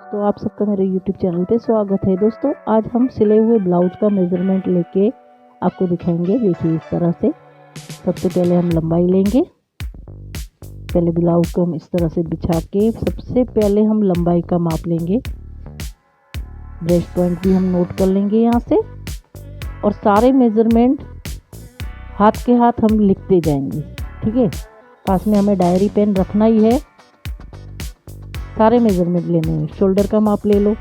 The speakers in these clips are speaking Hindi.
तो आप सबका मेरे YouTube चैनल पे स्वागत है दोस्तों। आज हम सिले हुए ब्लाउज का मेज़रमेंट लेके आपको दिखाएंगे। देखिए इस तरह से सबसे पहले हम लंबाई लेंगे। पहले ब्लाउज को हम इस तरह से बिछा के सबसे पहले हम लंबाई का माप लेंगे। ब्रेस्ट पॉइंट भी हम नोट कर लेंगे यहाँ से, और सारे मेज़रमेंट हाथ के हाथ हम लिखते जाएंगे। ठीक है, पास में हमें डायरी पेन रखना ही है। सारे मेज़रमेंट लेने हैं। शोल्डर का माप ले लो,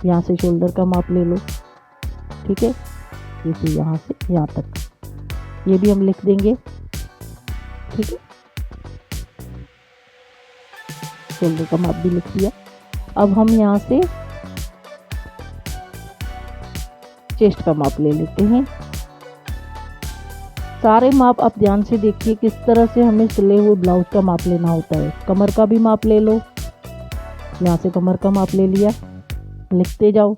यहाँ से शोल्डर का माप ले लो। ठीक है, जैसे यहाँ से यहाँ तक ये भी हम लिख देंगे। ठीक है, शोल्डर का माप भी लिख दिया। अब हम यहाँ से चेस्ट का माप ले लेते हैं। सारे माप आप ध्यान से देखिए किस तरह से हमें सिले हुए ब्लाउज का माप लेना होता है। कमर का भी माप ले लो, यहाँ से कमर का माप ले लिया, लिखते जाओ।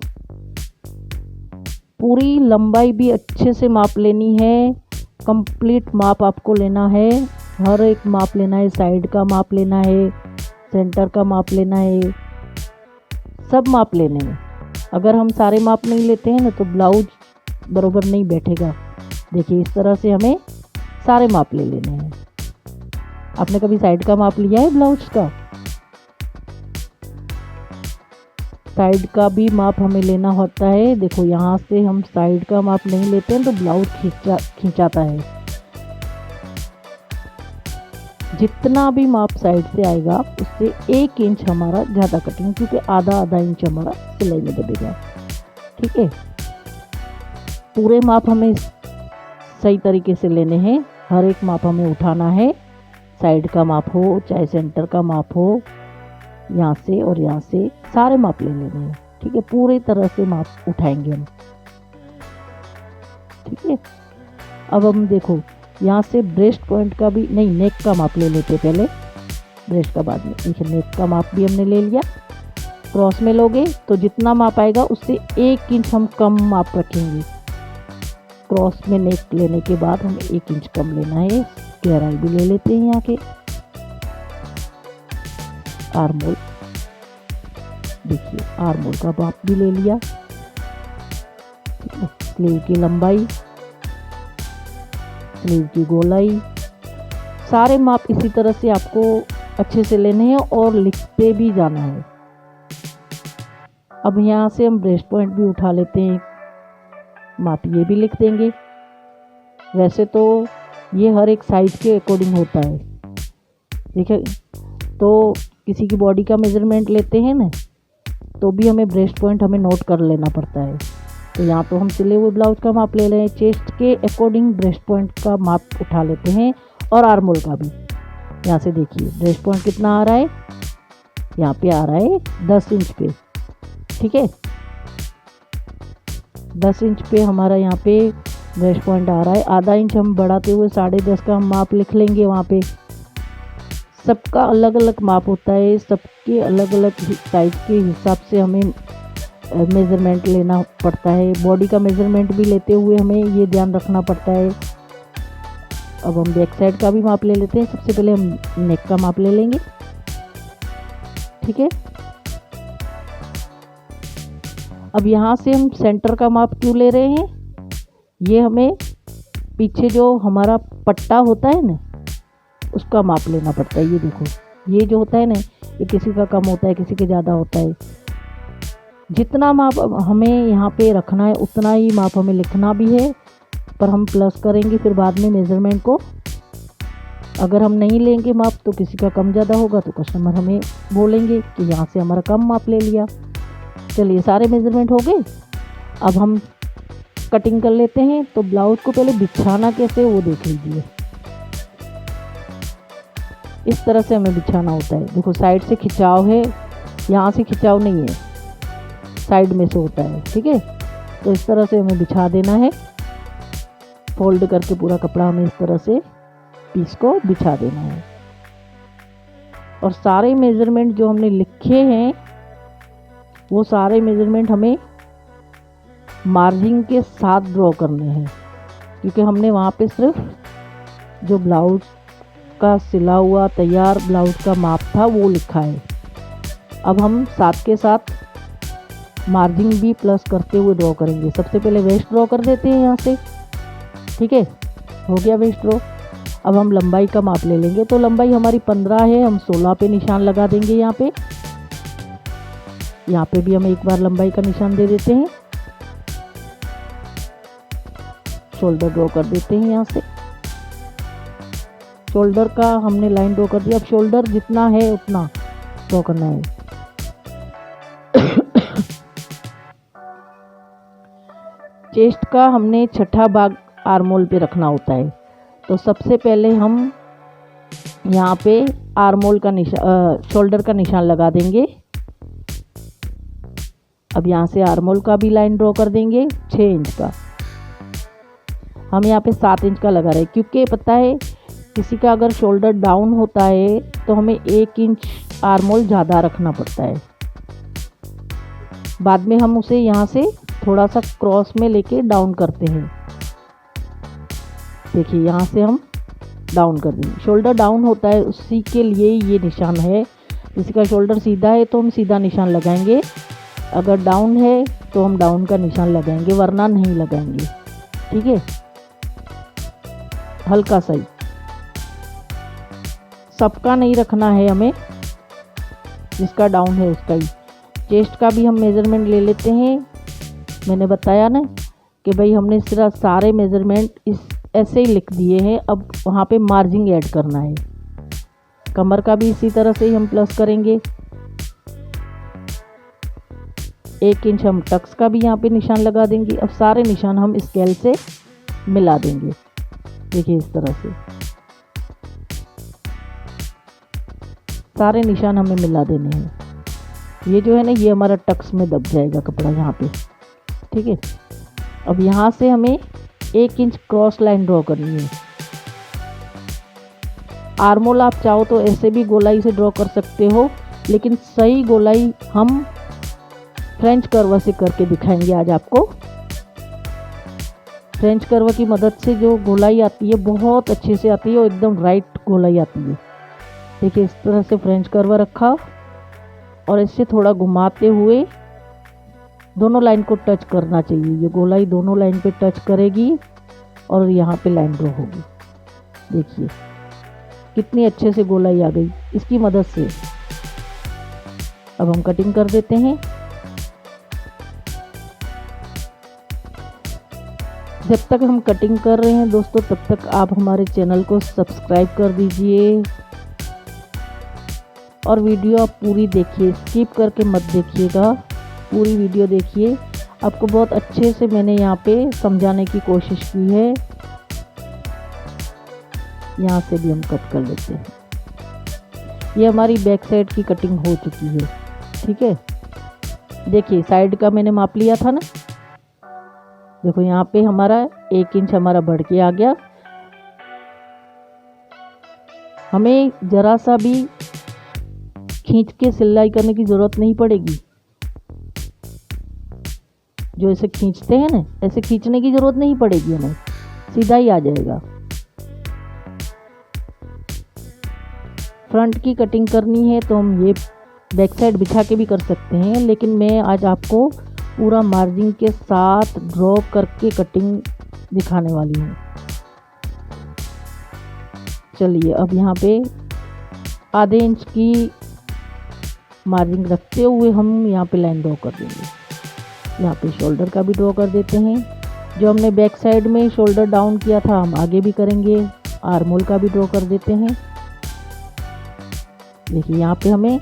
पूरी लंबाई भी अच्छे से माप लेनी है, कंप्लीट माप आपको लेना है। हर एक माप लेना है, साइड का माप लेना है, सेंटर का माप लेना है, सब माप लेने हैं। अगर हम सारे माप नहीं लेते हैं ना तो ब्लाउज बरोबर नहीं बैठेगा। देखिए इस तरह से हमें सारे माप ले लेने हैं। आपने कभी साइड का माप लिया है ब्लाउज का? साइड का भी माप हमें लेना होता है। देखो यहाँ से हम साइड का माप नहीं लेते हैं तो ब्लाउज खींचाता है। जितना भी माप साइड से आएगा उससे 1 इंच हमारा ज़्यादा कटिंग, क्योंकि आधा इंच हमारा सिलाई में दबेगा। ठीक है, पूरे माप हमें सही तरीके से लेने हैं। हर एक माप हमें उठाना है। साइड का माप हो चाहे सेंटर का माप हो, यहाँ से और यहाँ से सारे माप ले लेने हैं। ठीक है, पूरे तरह से माप उठाएंगे हम। ठीक है, अब हम देखो यहाँ से ब्रेस्ट पॉइंट का भी नहीं, नेक का माप ले लेते पहले, ब्रेस्ट का बाद में। देखिए नेक का माप भी हमने ले लिया। क्रॉस में लोगे तो जितना माप आएगा उससे 1 इंच हम कम माप रखेंगे। क्रॉस में नेक लेने के बाद हमें 1 इंच कम लेना है। गहराई भी ले लेते हैं यहाँ के। आर्मोल, देखिए आर्मोल का माप भी ले लिया। स्लीव की लंबाई, स्लीव की गोलाई, सारे माप इसी तरह से आपको अच्छे से लेने हैं और लिखते भी जाना है। अब यहाँ से हम ब्रेस्ट पॉइंट भी उठा लेते हैं, माप ये भी लिख देंगे। वैसे तो ये हर एक साइज के अकॉर्डिंग होता है। देखिए, तो किसी की बॉडी का मेज़रमेंट लेते हैं ना तो भी हमें ब्रेस्ट पॉइंट हमें नोट कर लेना पड़ता है। तो यहाँ तो हम सिले हुए ब्लाउज का माप ले रहे हैं। चेस्ट के अकॉर्डिंग ब्रेस्ट पॉइंट का माप उठा लेते हैं, और आर्मोल का भी। यहाँ से देखिए ब्रेस्ट पॉइंट कितना आ रहा है, यहाँ पे आ रहा है 10 इंच पे। ठीक है, 10 इंच पे हमारा यहाँ पे ब्रेस्ट पॉइंट आ रहा है। आधा इंच हम बढ़ाते हुए 10.5 का हम माप लिख लेंगे। वहाँ पे सबका अलग अलग माप होता है, सबके अलग अलग साइज के हिसाब से हमें मेज़रमेंट लेना पड़ता है। बॉडी का मेज़रमेंट भी लेते हुए हमें ये ध्यान रखना पड़ता है। अब हम बैक साइड का भी माप ले लेते हैं। सबसे पहले हम नेक का माप ले लेंगे। ठीक है, अब यहाँ से हम सेंटर का माप क्यों ले रहे हैं? ये हमें पीछे जो हमारा पट्टा होता है ना उसका माप लेना पड़ता है। ये देखो, ये जो होता है ना ये किसी का कम होता है, किसी के ज़्यादा होता है। जितना माप हमें यहाँ पे रखना है उतना ही माप हमें लिखना भी है, पर हम प्लस करेंगे फिर बाद में मेज़रमेंट को। अगर हम नहीं लेंगे माप तो किसी का कम ज़्यादा होगा तो कस्टमर हमें बोलेंगे कि यहाँ से हमारा कम माप ले लिया। चलिए सारे मेज़रमेंट हो गए। अब हम कटिंग कर लेते हैं। तो ब्लाउज को पहले बिछाना कैसे वो देख लीजिए। इस तरह से हमें बिछाना होता है। देखो साइड से खिंचाव है, यहाँ से खिंचाव नहीं है, साइड में से होता है। ठीक है, तो इस तरह से हमें बिछा देना है। फोल्ड करके पूरा कपड़ा हमें इस तरह से पीस को बिछा देना है। और सारे मेज़रमेंट जो हमने लिखे हैं वो सारे मेज़रमेंट हमें मार्जिन के साथ ड्रॉ करने हैं, क्योंकि हमने वहाँ पे सिर्फ जो ब्लाउज का सिला हुआ तैयार ब्लाउज का माप था वो लिखा है। अब हम साथ के साथ मार्जिन भी प्लस करते हुए ड्रॉ करेंगे। सबसे पहले वेस्ट ड्रॉ कर देते हैं यहाँ से, ठीक है, हो गया वेस्ट ड्रॉ। अब हम लंबाई का माप ले लेंगे। तो लंबाई हमारी 15 है, हम 16 पे निशान लगा देंगे। यहाँ पे भी हम एक बार लंबाई का निशान दे देते हैं। शोल्डर ड्रॉ कर देते हैं। यहाँ से शोल्डर का हमने लाइन ड्रॉ कर दिया। अब शोल्डर जितना है उतना ड्रॉ करना है। चेस्ट का हमने छठा भाग आर्मोल पे रखना होता है। तो सबसे पहले हम यहाँ पे आर्मोल का निशान, शोल्डर का निशान लगा देंगे। अब यहाँ से आर्मोल का भी लाइन ड्रॉ कर देंगे 6 इंच का। हम यहाँ पे 7 इंच का लगा रहे हैं, क्योंकि पता है किसी का अगर शोल्डर डाउन होता है तो हमें 1 इंच आर्मोल ज़्यादा रखना पड़ता है। बाद में हम उसे यहाँ से थोड़ा सा क्रॉस में लेके डाउन करते हैं। देखिए यहाँ से हम डाउन कर देंगे। शोल्डर डाउन होता है उसी के लिए ये निशान है। किसी का शोल्डर सीधा है तो हम सीधा निशान लगाएंगे, अगर डाउन है तो हम डाउन का निशान लगाएंगे, वरना नहीं लगाएंगे, ठीक है। हल्का सा ही, सबका नहीं रखना है हमें, जिसका डाउन है उसका ही। चेस्ट का भी हम मेज़रमेंट ले लेते हैं। मैंने बताया ना कि भाई हमने सिर्फ सारे मेज़रमेंट इस ऐसे ही लिख दिए हैं। अब वहाँ पे मार्जिन ऐड करना है। कमर का भी इसी तरह से ही हम प्लस करेंगे। 1 इंच हम टक्स का भी यहाँ पे निशान लगा देंगे। अब सारे निशान हम स्केल से मिला देंगे। देखिए इस तरह से सारे निशान हमें मिला देने हैं। ये जो है ना, ये हमारा टक्स में दब जाएगा कपड़ा यहाँ पे, ठीक है। अब यहाँ से हमें 1 इंच क्रॉस लाइन ड्रॉ करनी है। आर्मोल आप चाहो तो ऐसे भी गोलाई से ड्रॉ कर सकते हो, लेकिन सही गोलाई हम फ्रेंच कर्व से करके दिखाएंगे आज आपको। फ्रेंच कर्व की मदद से जो गोलाई आती है बहुत अच्छे से आती है और एकदम राइट गोलाई आती है। देखिए इस तरह से फ्रेंच कर्व रखा और इससे थोड़ा घुमाते हुए दोनों लाइन को टच करना चाहिए। ये गोलाई दोनों लाइन पे टच करेगी और यहाँ पे लाइन ड्रॉ होगी। देखिए कितनी अच्छे से गोलाई आ गई इसकी मदद से। अब हम कटिंग कर देते हैं। जब तक हम कटिंग कर रहे हैं दोस्तों, तब तक आप हमारे चैनल को सब्सक्राइब कर दीजिए और वीडियो आप पूरी देखिए, स्किप करके मत देखिएगा, पूरी वीडियो देखिए। आपको बहुत अच्छे से मैंने यहाँ पे समझाने की कोशिश की है। यहाँ से भी हम कट कर लेते हैं। ये हमारी बैक साइड की कटिंग हो चुकी है, ठीक है। देखिए साइड का मैंने माप लिया था ना, देखो यहाँ पे हमारा 1 इंच हमारा बढ़ के आ गया। हमें जरा सा भी खींच के सिलाई करने की ज़रूरत नहीं पड़ेगी। जो ऐसे खींचते हैं ना, ऐसे खींचने की ज़रूरत नहीं पड़ेगी, हमें सीधा ही आ जाएगा। फ्रंट की कटिंग करनी है तो हम ये बैक साइड बिछा के भी कर सकते हैं, लेकिन मैं आज आपको पूरा मार्जिन के साथ ड्रॉ करके कटिंग दिखाने वाली हूँ। चलिए अब यहाँ पे आधे इंच की मार्जिन रखते हुए हम यहाँ पे लाइन ड्रॉ कर देंगे। यहाँ पे शोल्डर का भी ड्रॉ कर देते हैं। जो हमने बैक साइड में शोल्डर डाउन किया था हम आगे भी करेंगे। आर्मोल का भी ड्रॉ कर देते हैं। देखिए यहाँ पे हमें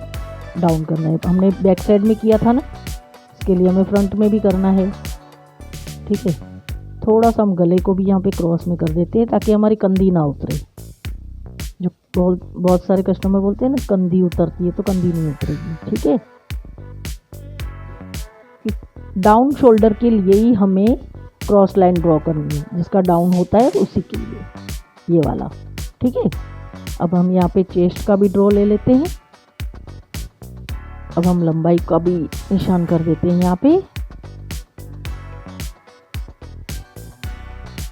डाउन करना है, हमने बैक साइड में किया था ना, इसके लिए हमें फ्रंट में भी करना है, ठीक है। थोड़ा सा हम गले को भी यहाँ पे क्रॉस में कर देते हैं ताकि हमारी कंधी ना उतरे। जो बहुत सारे कस्टमर बोलते हैं ना कंधी उतरती है, तो कंधी नहीं उतरेगी, ठीक है। डाउन शोल्डर के लिए ही हमें क्रॉस लाइन ड्रॉ करनी है, जिसका डाउन होता है उसी के लिए ये वाला, ठीक है। अब हम यहाँ पे चेस्ट का भी ड्रॉ ले लेते हैं। अब हम लंबाई का भी निशान कर देते हैं। यहाँ पे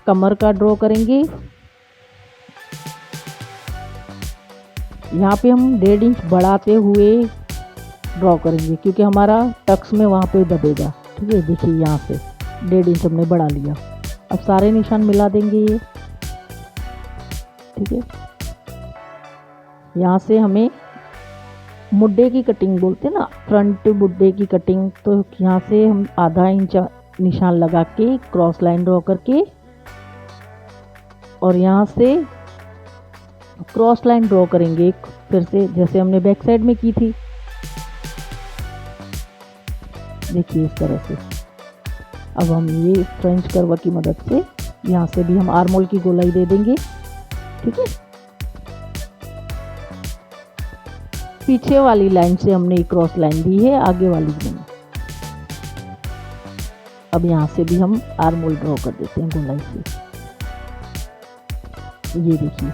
कमर का ड्रॉ करेंगे। यहाँ पे हम 1.5 इंच बढ़ाते हुए ड्रॉ करेंगे, क्योंकि हमारा टक्स में वहाँ पे दबेगा। ठीक है, देखिए यहाँ से 1.5 इंच हमने बढ़ा लिया। अब सारे निशान मिला देंगे ये। ठीक है, यहाँ से हमें मुड्डे की कटिंग बोलते हैं ना, फ्रंट मुड्डे की कटिंग, तो यहाँ से हम आधा इंच निशान लगा के क्रॉस लाइन ड्रॉ करके और यहाँ से क्रॉस लाइन ड्रॉ करेंगे एक फिर से, जैसे हमने बैक साइड में की थी। देखिए इस तरह से। अब हम ये फ्रेंच कर्व की मदद से यहाँ से भी हम आर्म होल की गोलाई दे देंगे। ठीक है, पीछे वाली लाइन से हमने एक क्रॉस लाइन दी है, आगे वाली नहीं। अब यहाँ से भी हम आर्म होल ड्रॉ कर देते हैं गोलाई से। ये देखिए,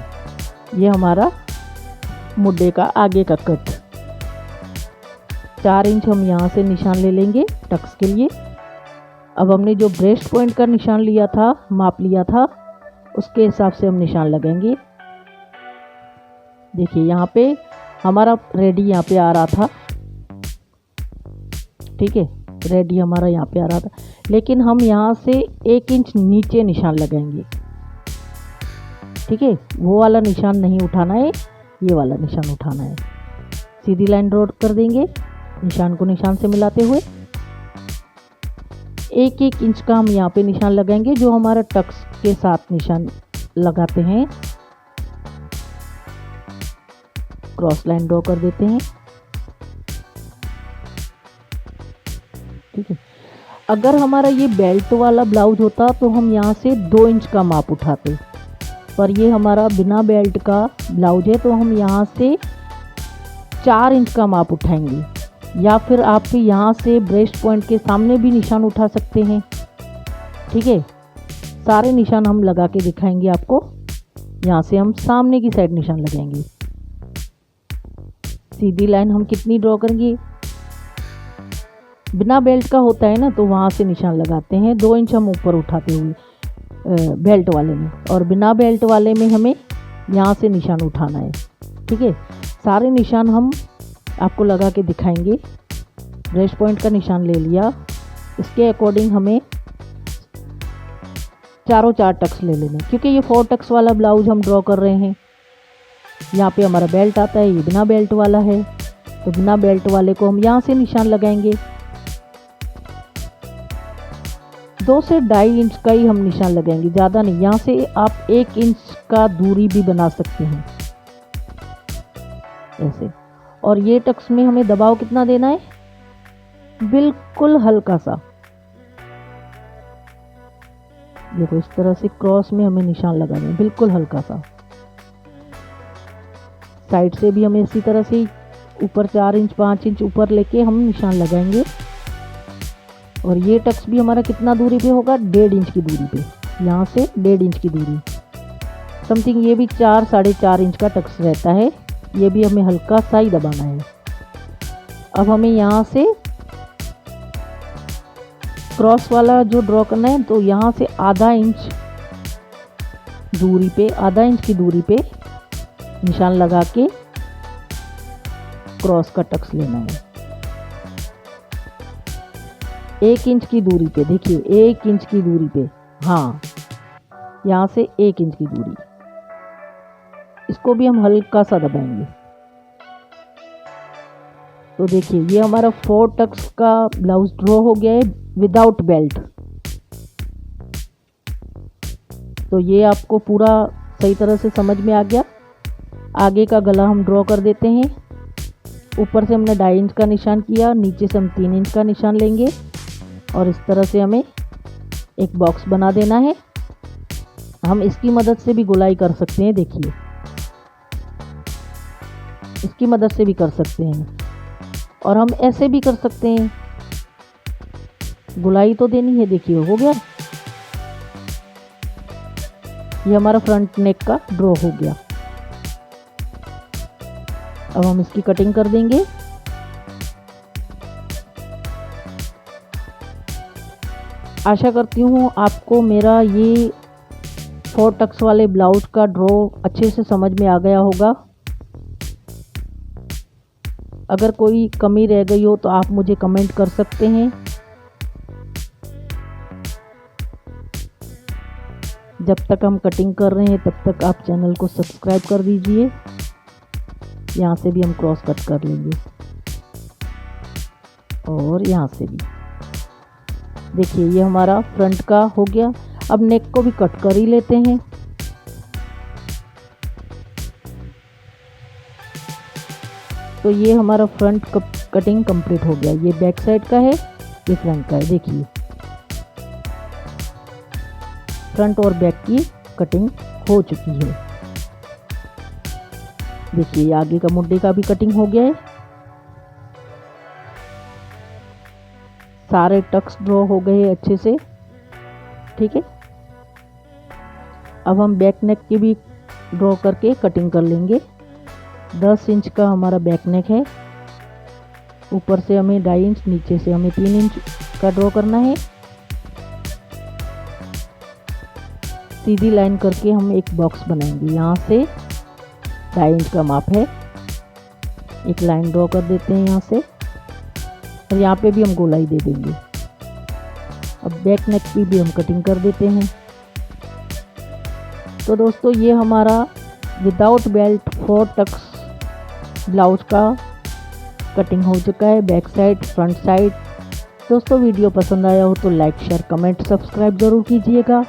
ये हमारा मुड्डे का आगे का कट। 4 इंच हम यहाँ से निशान ले लेंगे टक्स के लिए। अब हमने जो ब्रेस्ट पॉइंट का निशान लिया था, माप लिया था, उसके हिसाब से हम निशान लगाएंगे। देखिए यहाँ पे हमारा रेडी यहाँ पे आ रहा था। ठीक है, रेडी हमारा यहाँ पे आ रहा था, लेकिन हम यहाँ से 1 इंच नीचे निशान लगाएंगे। ठीक है, वो वाला निशान नहीं उठाना है, ये वाला निशान उठाना है। सीधी लाइन ड्रॉ कर देंगे निशान को निशान से मिलाते हुए। 1-1 इंच का हम यहाँ पे निशान लगाएंगे, जो हमारा टक्स के साथ निशान लगाते हैं। क्रॉस लाइन ड्रॉ कर देते हैं। ठीक है, अगर हमारा ये बेल्ट वाला ब्लाउज होता तो हम यहाँ से 2 इंच का माप उठाते, पर ये हमारा बिना बेल्ट का ब्लाउज है तो हम यहाँ से 4 इंच का माप उठाएंगे। या फिर आप यहाँ से ब्रेस्ट पॉइंट के सामने भी निशान उठा सकते हैं। ठीक है, सारे निशान हम लगा के दिखाएंगे आपको। यहाँ से हम सामने की साइड निशान लगाएंगे। सीधी लाइन हम कितनी ड्रॉ करेंगे, बिना बेल्ट का होता है ना तो वहाँ से निशान लगाते हैं 2 इंच हम ऊपर उठाते हुए बेल्ट वाले में, और बिना बेल्ट वाले में हमें यहाँ से निशान उठाना है। ठीक है, सारे निशान हम आपको लगा के दिखाएंगे। ब्रेस्ट पॉइंट का निशान ले लिया, इसके अकॉर्डिंग हमें चारों 4 टक्स ले लेने, क्योंकि ये 4 टक्स वाला ब्लाउज हम ड्रॉ कर रहे हैं। यहाँ पे हमारा बेल्ट आता है, ये बिना बेल्ट वाला है, तो बिना बेल्ट वाले को हम यहाँ से निशान लगाएंगे। 2 से 2.5 इंच का ही हम निशान लगाएंगे, ज़्यादा नहीं। यहाँ से आप 1 इंच का दूरी भी बना सकते हैं ऐसे। और ये टक्स में हमें दबाव कितना देना है, बिल्कुल हल्का सा। देखो इस तरह से क्रॉस में हमें निशान लगाना है, बिल्कुल हल्का सा। साइड से भी हमें इसी तरह से ऊपर 4 इंच 5 इंच ऊपर लेके हम निशान लगाएंगे। और ये टक्स भी हमारा कितना दूरी पे होगा, 1.5 इंच की दूरी पे। यहाँ से 1.5 इंच की दूरी समथिंग, ये भी 4 साढ़े 4 इंच का टक्स रहता है। ये भी हमें हल्का सा ही दबाना है। अब हमें यहाँ से क्रॉस वाला जो ड्रॉ करना है, तो यहाँ से आधा इंच दूरी पे, आधा इंच की दूरी पे निशान लगा के क्रॉस का टक्स लेना है। 1 इंच की दूरी पे, देखिए 1 इंच की दूरी पे, हाँ यहाँ से 1 इंच की दूरी, इसको भी हम हल्का सा दबाएंगे। तो देखिए ये हमारा 4 टक्स का ब्लाउज ड्रॉ हो गया है विदाउट बेल्ट। तो ये आपको पूरा सही तरह से समझ में आ गया। आगे का गला हम ड्रॉ कर देते हैं। ऊपर से हमने 2.5 इंच का निशान किया, नीचे से हम 3 इंच का निशान लेंगे और इस तरह से हमें एक बॉक्स बना देना है। हम इसकी मदद से भी गोलाई कर सकते हैं, देखिए इसकी मदद से भी कर सकते हैं, और हम ऐसे भी कर सकते हैं। गोलाई तो देनी है, देखिए हो गया। ये हमारा फ्रंट नेक का ड्रॉ हो गया। अब हम इसकी कटिंग कर देंगे। आशा करती हूँ आपको मेरा ये 4 टक्स वाले ब्लाउज का ड्रॉ अच्छे से समझ में आ गया होगा। अगर कोई कमी रह गई हो तो आप मुझे कमेंट कर सकते हैं। जब तक हम कटिंग कर रहे हैं तब तक आप चैनल को सब्सक्राइब कर दीजिए। यहाँ से भी हम क्रॉस कट कर लेंगे और यहाँ से भी। देखिए ये हमारा फ्रंट का हो गया। अब नेक को भी कट कर ही लेते हैं। तो ये हमारा फ्रंट कटिंग कंप्लीट हो गया। ये बैक साइड का है, ये फ्रंट का है। देखिए फ्रंट और बैक की कटिंग हो चुकी है। देखिए आगे का मुड्डे का भी कटिंग हो गया है। सारे टक्स ड्रॉ हो गए हैं अच्छे से। ठीक है, अब हम बैक नेक की भी ड्रॉ करके कटिंग कर लेंगे। 10 इंच का हमारा बैक नेक है। ऊपर से हमें 2.5 इंच, नीचे से हमें 3 इंच का ड्रॉ करना है। सीधी लाइन करके हम एक बॉक्स बनाएंगे। यहाँ से 2.5 इंच का माप है। एक लाइन ड्रॉ कर देते हैं यहाँ से और यहाँ पे भी हम गोलाई दे देंगे। अब बैक नेक की भी हम कटिंग कर देते हैं। तो दोस्तों ये हमारा विदाउट बेल्ट 4 टक्स ब्लाउज का कटिंग हो चुका है, बैक साइड फ्रंट साइड। दोस्तों वीडियो पसंद आया हो तो लाइक शेयर कमेंट सब्सक्राइब ज़रूर कीजिएगा।